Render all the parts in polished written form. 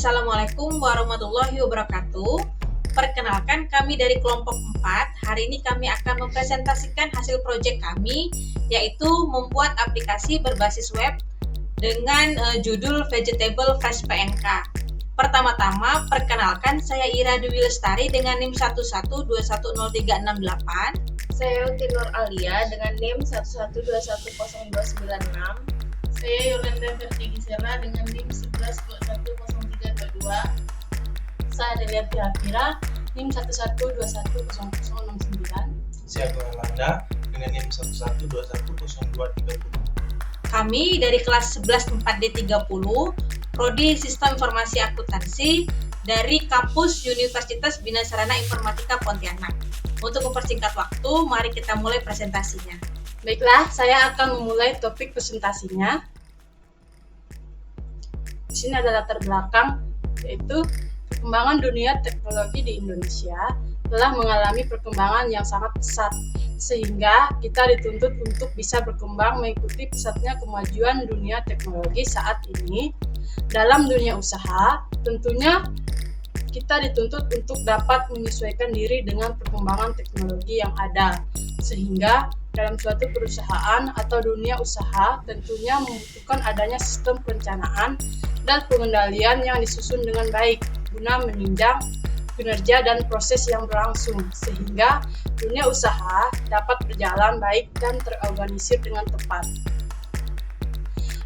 Assalamualaikum warahmatullahi wabarakatuh. Perkenalkan, kami dari kelompok 4. Hari ini kami akan mempresentasikan hasil proyek kami, yaitu membuat aplikasi berbasis web dengan judul Vegetable Fresh PNK. Pertama-tama, perkenalkan, saya Ira Dwi Lestari dengan NIM 11210368. Saya Uti Nur Alia dengan NIM 11210296. Saya Yolanda Vertigisela dengan NIM 11210322. Saya Delia Fira NIM 11210069. Saya Yolanda dengan NIM 11210230. Kami dari kelas 11 4D30, Prodi Sistem Informasi Akuntansi dari kampus Universitas Bina Sarana Informatika Pontianak. Untuk mempersingkat waktu, mari kita mulai presentasinya. Baiklah, saya akan memulai topik presentasinya. Di sini ada latar belakang, yaitu perkembangan dunia teknologi di Indonesia telah mengalami perkembangan yang sangat pesat, sehingga kita dituntut untuk bisa berkembang mengikuti pesatnya kemajuan dunia teknologi saat ini. Dalam dunia usaha, tentunya kita dituntut untuk dapat menyesuaikan diri dengan perkembangan teknologi yang ada, sehingga dalam suatu perusahaan atau dunia usaha tentunya membutuhkan adanya sistem perencanaan dan pengendalian yang disusun dengan baik guna menunjang kinerja dan proses yang berlangsung, sehingga dunia usaha dapat berjalan baik dan terorganisir dengan tepat.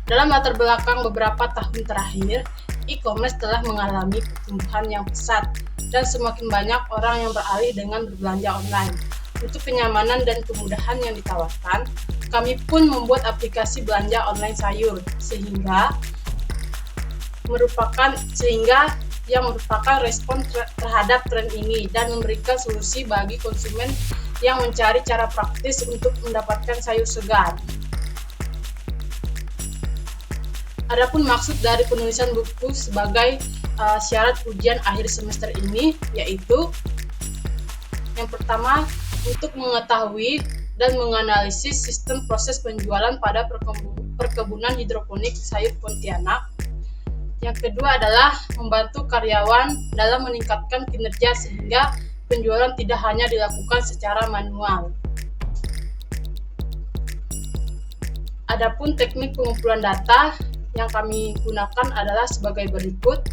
Dalam latar belakang beberapa tahun terakhir, e-commerce telah mengalami pertumbuhan yang pesat dan semakin banyak orang yang beralih dengan berbelanja online. Untuk kenyamanan dan kemudahan yang ditawarkan, kami pun membuat aplikasi belanja online sayur sehingga merupakan respon terhadap tren ini dan memberikan solusi bagi konsumen yang mencari cara praktis untuk mendapatkan sayur segar. Adapun maksud dari penulisan buku sebagai syarat ujian akhir semester ini, yaitu yang pertama, untuk mengetahui dan menganalisis sistem proses penjualan pada perkebunan hidroponik sayur Pontianak. Yang kedua adalah membantu karyawan dalam meningkatkan kinerja sehingga penjualan tidak hanya dilakukan secara manual. Adapun teknik pengumpulan data yang kami gunakan adalah sebagai berikut.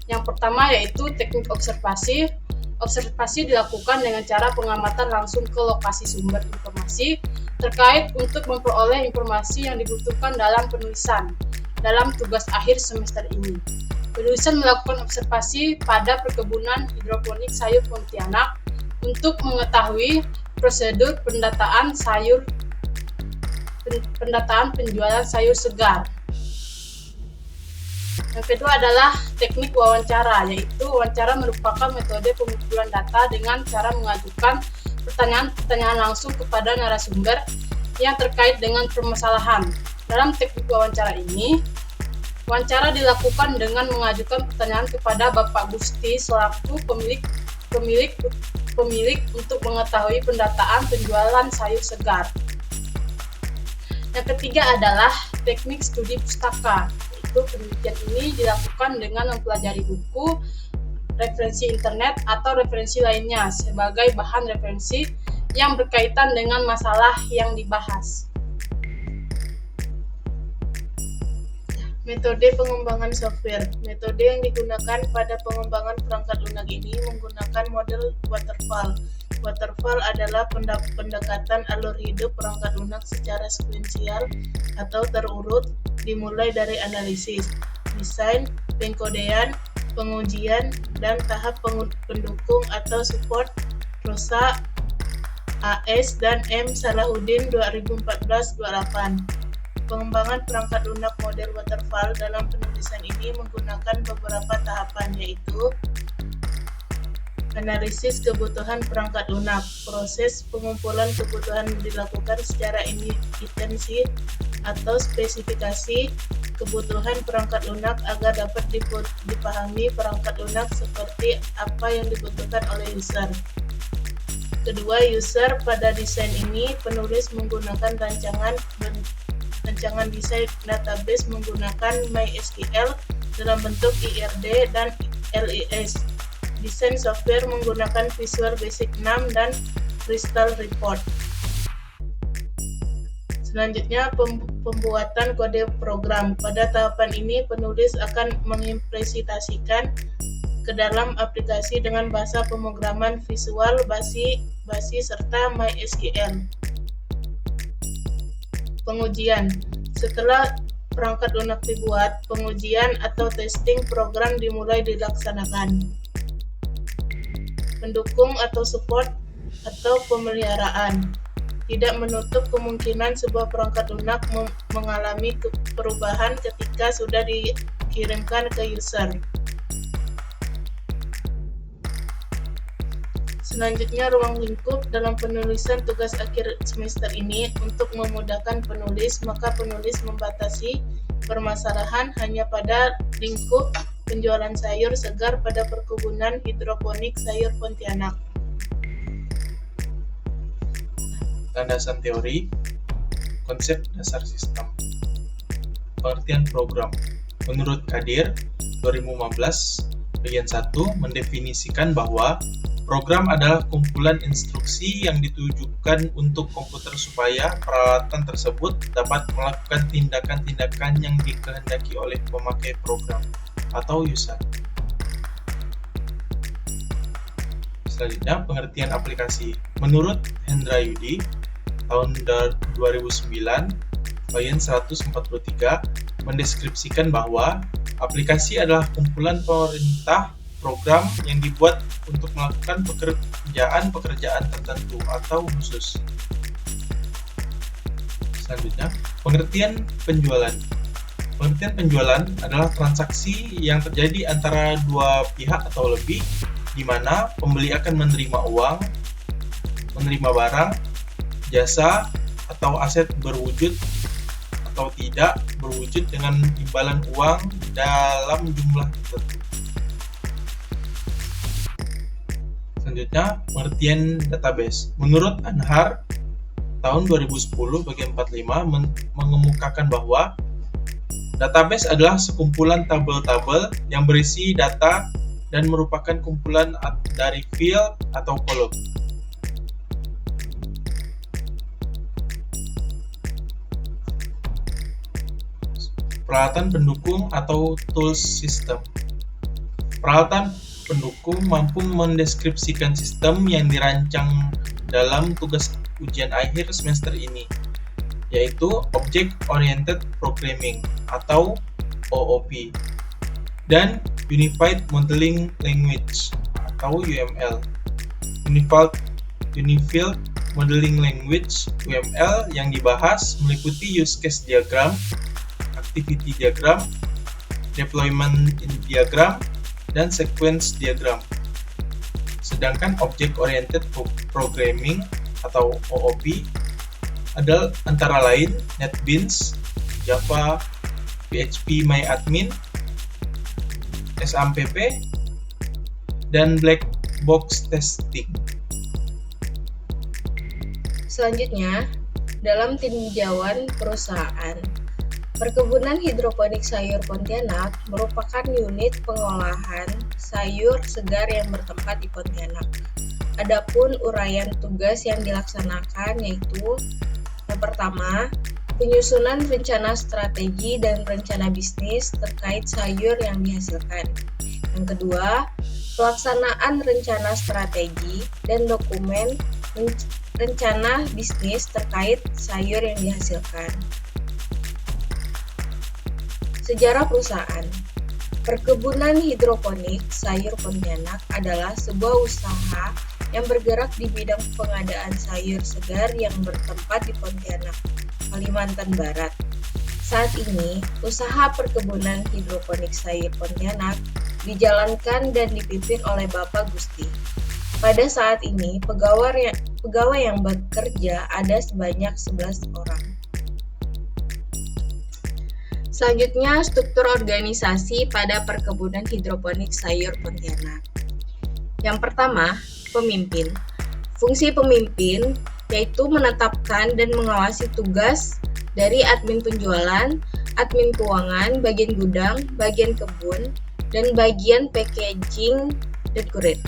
Yang pertama yaitu teknik observasi. Observasi dilakukan dengan cara pengamatan langsung ke lokasi sumber informasi terkait untuk memperoleh informasi yang dibutuhkan dalam penulisan dalam tugas akhir semester ini. Penulisan melakukan observasi pada perkebunan hidroponik sayur Pontianak untuk mengetahui prosedur pendataan penjualan sayur segar. Yang kedua adalah teknik wawancara, yaitu wawancara merupakan metode pengumpulan data dengan cara mengajukan pertanyaan-pertanyaan langsung kepada narasumber yang terkait dengan permasalahan. Dalam teknik wawancara ini, wawancara dilakukan dengan mengajukan pertanyaan kepada Bapak Gusti selaku pemilik untuk mengetahui pendataan penjualan sayur segar. Yang ketiga adalah teknik studi pustaka. Penelitian ini dilakukan dengan mempelajari buku, referensi internet, atau referensi lainnya sebagai bahan referensi yang berkaitan dengan masalah yang dibahas. Metode pengembangan software. Metode yang digunakan pada pengembangan perangkat lunak ini menggunakan model waterfall. Waterfall adalah pendekatan alur hidup perangkat lunak secara sekuensial atau terurut, dimulai dari analisis, desain, pengkodean, pengujian, dan tahap pendukung atau support. Rosa, A.S. dan M. Salahuddin 2014-28. Pengembangan perangkat lunak model waterfall dalam penulisan ini menggunakan beberapa tahapan, yaitu analisis kebutuhan perangkat lunak. Proses pengumpulan kebutuhan dilakukan secara intensif atau spesifikasi kebutuhan perangkat lunak agar dapat dipahami perangkat lunak seperti apa yang dibutuhkan oleh user. Kedua, user. Pada desain ini, penulis menggunakan rancangan rancangan desain database menggunakan MySQL dalam bentuk IRD dan LIS. Desain software menggunakan Visual Basic 6 dan Crystal Report. Selanjutnya, pembuatan kode program. Pada tahapan ini, penulis akan mengimplementasikan ke dalam aplikasi dengan bahasa pemrograman Visual Basic serta MySQL. Pengujian. Setelah perangkat lunak dibuat, pengujian atau testing program dimulai dilaksanakan. Pendukung atau support atau pemeliharaan. Tidak menutup kemungkinan sebuah perangkat lunak mengalami perubahan ketika sudah dikirimkan ke user. Selanjutnya, ruang lingkup dalam penulisan tugas akhir semester ini. Untuk memudahkan penulis, maka penulis membatasi permasalahan hanya pada lingkup penjualan sayur segar pada perkebunan hidroponik sayur Pontianak. Landasan teori, konsep dasar sistem. Pengertian program. Menurut Kadir, 2015, bagian 1 mendefinisikan bahwa program adalah kumpulan instruksi yang ditujukan untuk komputer supaya peralatan tersebut dapat melakukan tindakan-tindakan yang dikehendaki oleh pemakai program atau user. Selanjutnya, pengertian aplikasi. Menurut Hendra Yudi, tahun 2009, bagian 143, mendeskripsikan bahwa aplikasi adalah kumpulan perintah program yang dibuat untuk melakukan pekerjaan tertentu atau khusus. Selanjutnya, pengertian penjualan. Pengertian penjualan adalah transaksi yang terjadi antara dua pihak atau lebih, di mana pembeli akan menerima uang, menerima barang, jasa, atau aset berwujud atau tidak berwujud dengan imbalan uang dalam jumlah tertentu. Selanjutnya, pengertian database. Menurut Anhar, tahun 2010 bagian 45 mengemukakan bahwa database adalah sekumpulan tabel-tabel yang berisi data dan merupakan kumpulan dari field atau kolom. Peralatan pendukung atau tools system. Peralatan pendukung mampu mendeskripsikan sistem yang dirancang dalam tugas ujian akhir semester ini, yaitu Object Oriented Programming atau OOP dan Unified Modeling Language atau UML. Unified Modeling Language UML yang dibahas meliputi use case diagram, activity diagram, deployment diagram, dan sequence diagram. Sedangkan Object Oriented Programming atau OOP adalah antara lain NetBeans, Java, PHP MyAdmin, SAMPP, dan Black Box Testing. Selanjutnya, dalam tinjauan perusahaan, Perkebunan Hidroponik Sayur Pontianak merupakan unit pengolahan sayur segar yang bertempat di Pontianak. Adapun uraian tugas yang dilaksanakan yaitu yang pertama, penyusunan rencana strategi dan rencana bisnis terkait sayur yang dihasilkan. Yang kedua, pelaksanaan rencana strategi dan dokumen rencana bisnis terkait sayur yang dihasilkan. Sejarah perusahaan. Perkebunan Hidroponik Sayur Pontianak adalah sebuah usaha yang bergerak di bidang pengadaan sayur segar yang bertempat di Pontianak, Kalimantan Barat. Saat ini, usaha Perkebunan Hidroponik Sayur Pontianak dijalankan dan dipimpin oleh Bapak Gusti. Pada saat ini, pegawai yang bekerja ada sebanyak 11 orang. Selanjutnya, struktur organisasi pada Perkebunan Hidroponik Sayur Pontianak. Yang pertama, pemimpin. Fungsi pemimpin yaitu menetapkan dan mengawasi tugas dari admin penjualan, admin keuangan, bagian gudang, bagian kebun, dan bagian packaging dan kurir.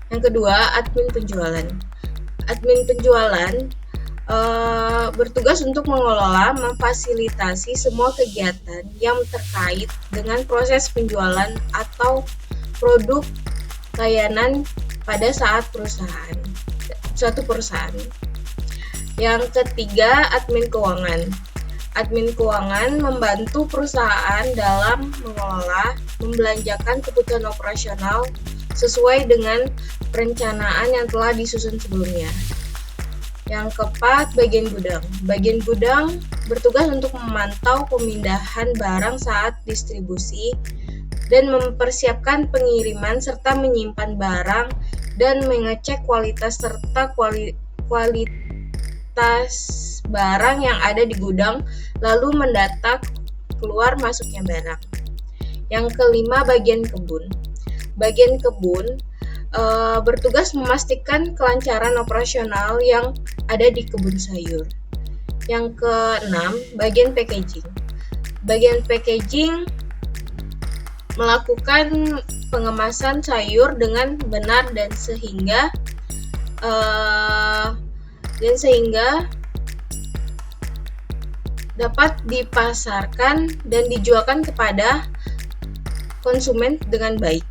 Yang kedua, admin penjualan. Admin penjualan bertugas untuk mengelola, memfasilitasi semua kegiatan yang terkait dengan proses penjualan atau produk layanan pada suatu perusahaan. Yang ketiga, admin keuangan. Admin keuangan membantu perusahaan dalam mengelola, membelanjakan kebutuhan operasional sesuai dengan perencanaan yang telah disusun sebelumnya. Yang keempat, bagian gudang. Bagian gudang bertugas untuk memantau pemindahan barang saat distribusi dan mempersiapkan pengiriman serta menyimpan barang dan mengecek kualitas serta kualitas barang yang ada di gudang, lalu mendata keluar masuknya barang. Yang kelima, bagian kebun. Bagian kebun bertugas memastikan kelancaran operasional yang ada di kebun sayur. Yang keenam, bagian packaging. Bagian packaging melakukan pengemasan sayur dengan benar dan sehingga dapat dipasarkan dan dijualkan kepada konsumen dengan baik.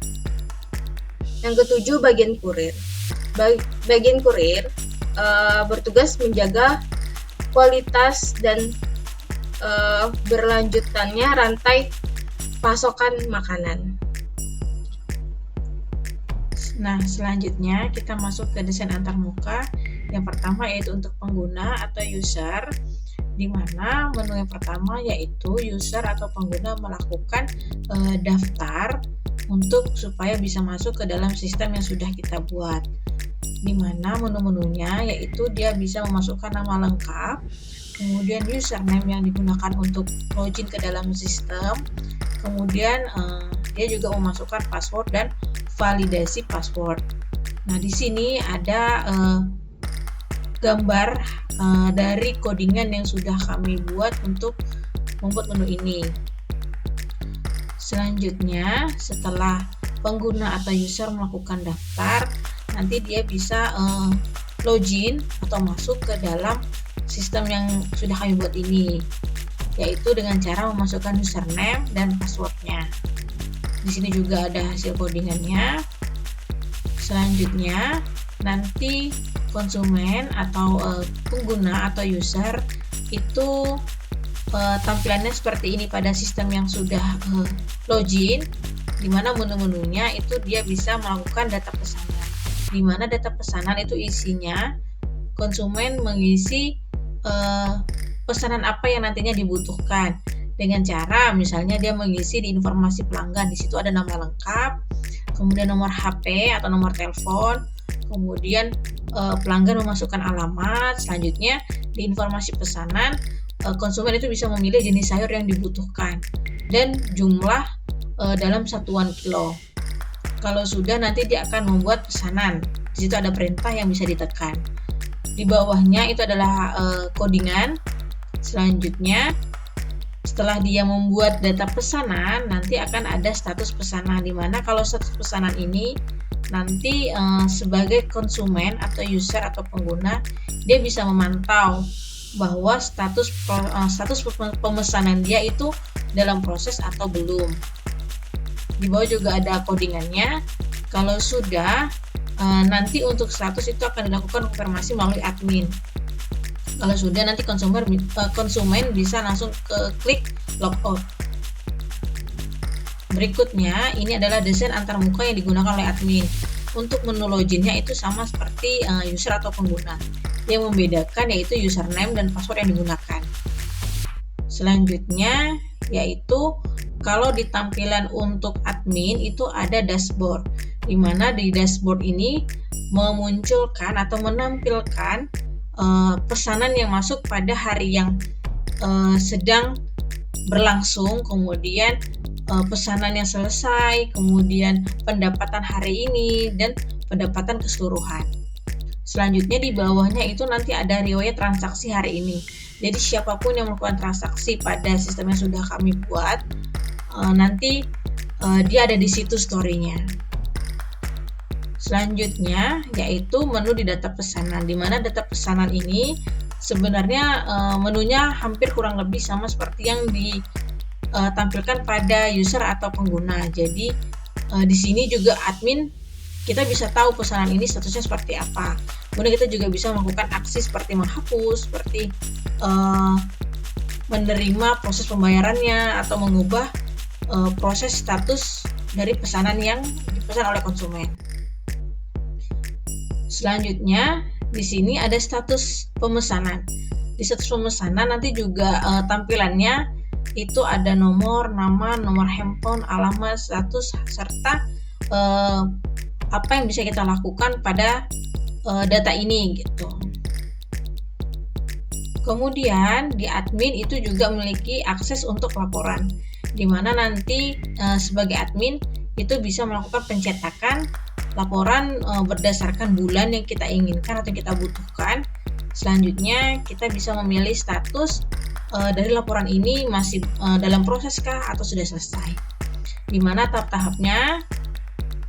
Yang ketujuh, bagian kurir. Bagian kurir bertugas menjaga kualitas dan berlanjutannya rantai pasokan makanan. Nah, selanjutnya kita masuk ke desain antarmuka. Yang pertama yaitu untuk pengguna atau user, di mana menu yang pertama yaitu user atau pengguna melakukan daftar untuk supaya bisa masuk ke dalam sistem yang sudah kita buat. Di mana menu-menunya yaitu dia bisa memasukkan nama lengkap, kemudian username yang digunakan untuk login ke dalam sistem, kemudian dia juga memasukkan password dan validasi password. Nah, di sini ada gambar dari codingan yang sudah kami buat untuk membuat menu ini. Selanjutnya, setelah pengguna atau user melakukan daftar, nanti dia bisa login atau masuk ke dalam sistem yang sudah kami buat ini, yaitu dengan cara memasukkan username dan passwordnya. Di sini juga ada hasil codingannya. Selanjutnya, nanti konsumen atau pengguna atau user itu tampilannya seperti ini pada sistem yang sudah login, di mana menu-menunya itu dia bisa melakukan data pesanan. Di mana data pesanan itu isinya konsumen mengisi pesanan apa yang nantinya dibutuhkan dengan cara misalnya dia mengisi di informasi pelanggan. Di situ ada nama lengkap, kemudian nomor HP atau nomor telepon, kemudian pelanggan memasukkan alamat. Selanjutnya di informasi pesanan konsumen itu bisa memilih jenis sayur yang dibutuhkan dan jumlah dalam satuan kilo. Kalau sudah, nanti dia akan membuat pesanan. Di situ ada perintah yang bisa ditekan. Di bawahnya itu adalah codingan. Selanjutnya, setelah dia membuat data pesanan, nanti akan ada status pesanan, di mana kalau status pesanan ini nanti sebagai konsumen atau user atau pengguna, dia bisa memantau bahwa status pemesanan dia itu dalam proses atau belum. Di bawah juga ada codingannya. Kalau sudah, nanti untuk status itu akan dilakukan konfirmasi melalui admin. Kalau sudah, nanti konsumen bisa langsung klik logout. Berikutnya, ini adalah desain antarmuka yang digunakan oleh admin. Untuk menu loginnya itu sama seperti user atau pengguna. Yang membedakan yaitu username dan password yang digunakan. Selanjutnya, yaitu kalau di tampilan untuk admin itu ada dashboard, di mana di dashboard ini memunculkan atau menampilkan pesanan yang masuk pada hari yang sedang berlangsung, kemudian pesanan yang selesai, kemudian pendapatan hari ini, dan pendapatan keseluruhan. Selanjutnya di bawahnya itu nanti ada riwayat transaksi hari ini. Jadi siapapun yang melakukan transaksi pada sistem yang sudah kami buat, nanti dia ada di situ story-nya. Selanjutnya yaitu menu di data pesanan, di mana data pesanan ini sebenarnya menunya hampir kurang lebih sama seperti yang ditampilkan pada user atau pengguna. Jadi di sini juga admin kita bisa tahu pesanan ini statusnya seperti apa. Kemudian kita juga bisa melakukan aksi seperti menghapus, seperti menerima proses pembayarannya atau mengubah proses status dari pesanan yang dipesan oleh konsumen. Selanjutnya di sini ada status pemesanan. Di status pemesanan nanti juga tampilannya itu ada nomor, nama, nomor handphone, alamat, status, serta apa yang bisa kita lakukan pada data ini gitu. Kemudian di admin itu juga memiliki akses untuk laporan, di mana nanti sebagai admin itu bisa melakukan pencetakan laporan berdasarkan bulan yang kita inginkan atau kita butuhkan. Selanjutnya kita bisa memilih status dari laporan ini masih dalam proses kah atau sudah selesai. Di mana tahap-tahapnya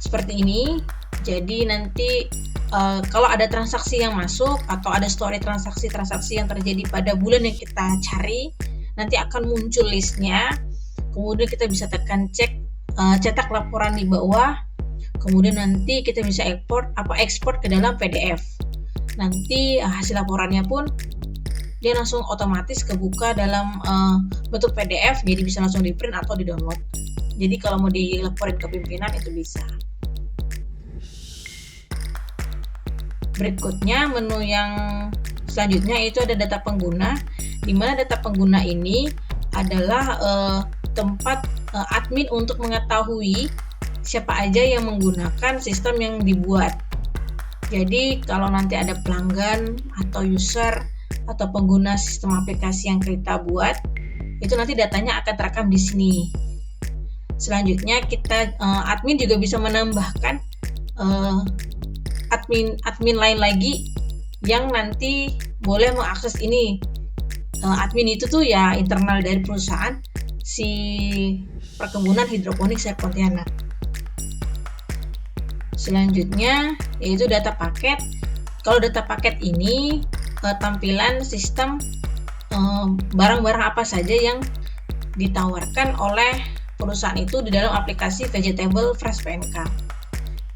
seperti ini. Jadi nanti kalau ada transaksi yang masuk atau ada story transaksi-transaksi yang terjadi pada bulan yang kita cari, nanti akan muncul listnya. Kemudian kita bisa tekan cetak laporan di bawah. Kemudian nanti kita bisa ekspor ke dalam PDF. Nanti hasil laporannya pun dia langsung otomatis kebuka dalam bentuk PDF, jadi bisa langsung di print atau di download. Jadi kalau mau dilaporin ke pimpinan itu bisa. Berikutnya menu yang selanjutnya itu ada data pengguna, di mana data pengguna ini adalah tempat admin untuk mengetahui siapa aja yang menggunakan sistem yang dibuat. Jadi kalau nanti ada pelanggan atau user atau pengguna sistem aplikasi yang kita buat, itu nanti datanya akan terekam di sini. Selanjutnya kita admin juga bisa menambahkan admin lain lagi yang nanti boleh mengakses ini. Admin itu tuh ya internal dari perusahaan si Perkebunan Hidroponik Sayur Pontianak. Selanjutnya yaitu data paket. Kalau data paket ini tampilan sistem barang-barang apa saja yang ditawarkan oleh perusahaan itu di dalam aplikasi Vegetable Fresh PNK.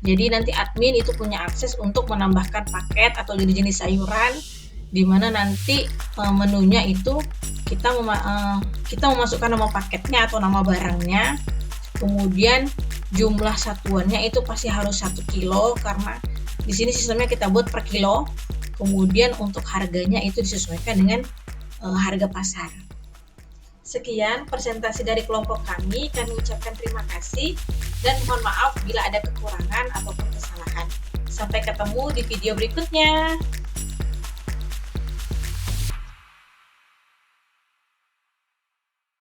Jadi nanti admin itu punya akses untuk menambahkan paket atau jenis sayuran, di mana nanti menunya itu kita memasukkan nama paketnya atau nama barangnya, kemudian jumlah satuannya itu pasti harus 1 kilo karena di sini sistemnya kita buat per kilo. Kemudian untuk harganya itu disesuaikan dengan harga pasar. Sekian presentasi dari kelompok kami ucapkan terima kasih dan mohon maaf bila ada kekurangan ataupun kesalahan. Sampai ketemu di video berikutnya.